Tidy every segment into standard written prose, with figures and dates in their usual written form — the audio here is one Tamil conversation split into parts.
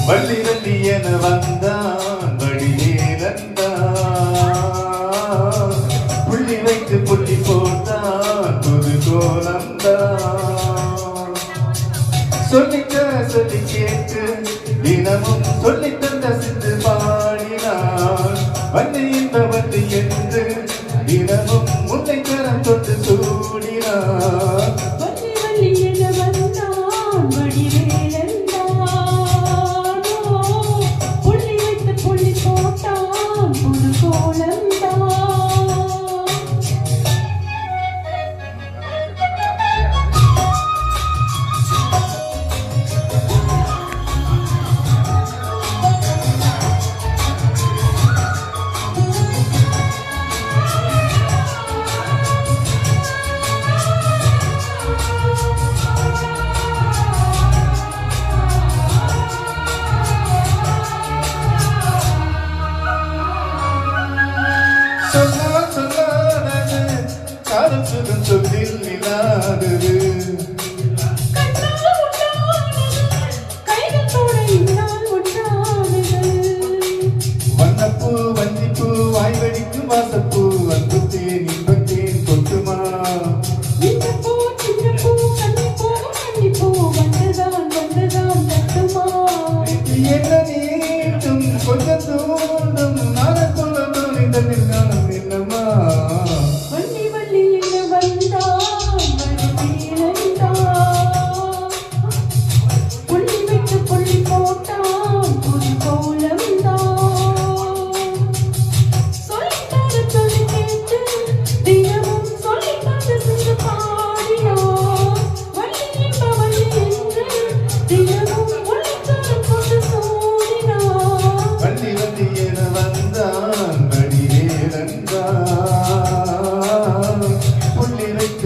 வள்ளி வள்ளி என வந்தான் வடிவேலந்தான் புள்ளி வைத்து புள்ளி போட்டான் புது கோலந்தான் சொல்லிக்க சொல்லி கேட்டு தினமும் சொல்லி தந்த சிந்து பாடினான் வள்ளி இந்த வள்ளி என்று தினமும் முன்னை கரம் தொட்டு சூடினான் சுகம் சொல்லில் இல்லாதது வண்ணப்பூ வஞ்சிப்பூ வாய்வடிக்கும் வாசப்பூ வந்து தேன் இன்பத்தேன் கொட்டுமா என்ன நீட்டும் கொஞ்சம் தூண்டும் நாளக்குள்ள இந்த நிர்காணம் என்னமா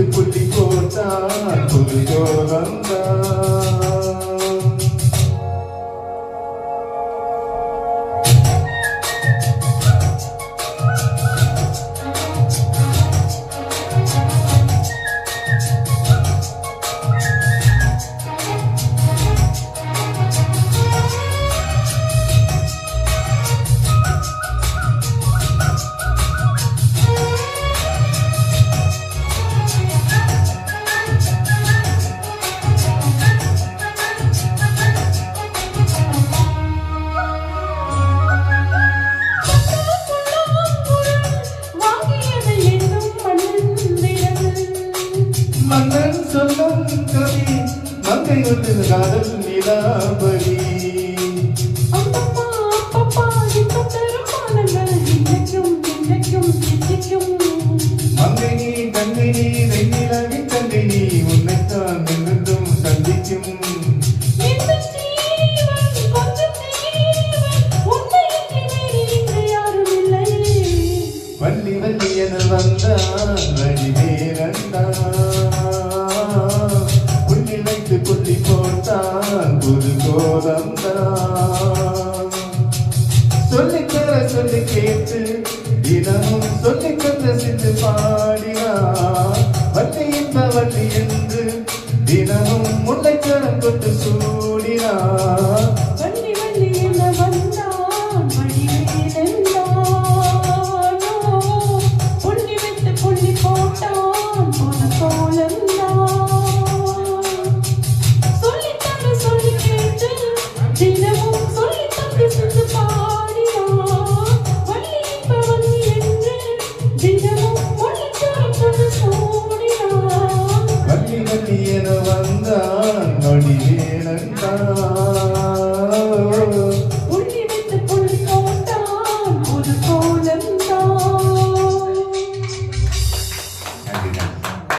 புள்ளி போட்டான் புது கோலந்தான் மன்னன் சொல்லும் கவி மங்கை ஒன்று காதல் நிலாபரி மங்கை நீ கண்ணை நீ வெண்ணிலாவின் தந்தை நீ உன்னைத்தான் என்றும் சந்திக்கும் வள்ளி வள்ளி என வந்தான் வடிவேலந்தான் புள்ளி வைத்து புள்ளி போட்டான் புது கோலந்தான் சொல்லித்தர சொல்லி கேட்டு தினமும் சொல்லி தந்த சிந்து பாடினான் வள்ளி இந்த வள்ளி என்று தினமும் முல்லைக்கரம் கொண்டு சூடினான் வள்ளி வள்ளி என வந்தான் வடிவேலந்தான்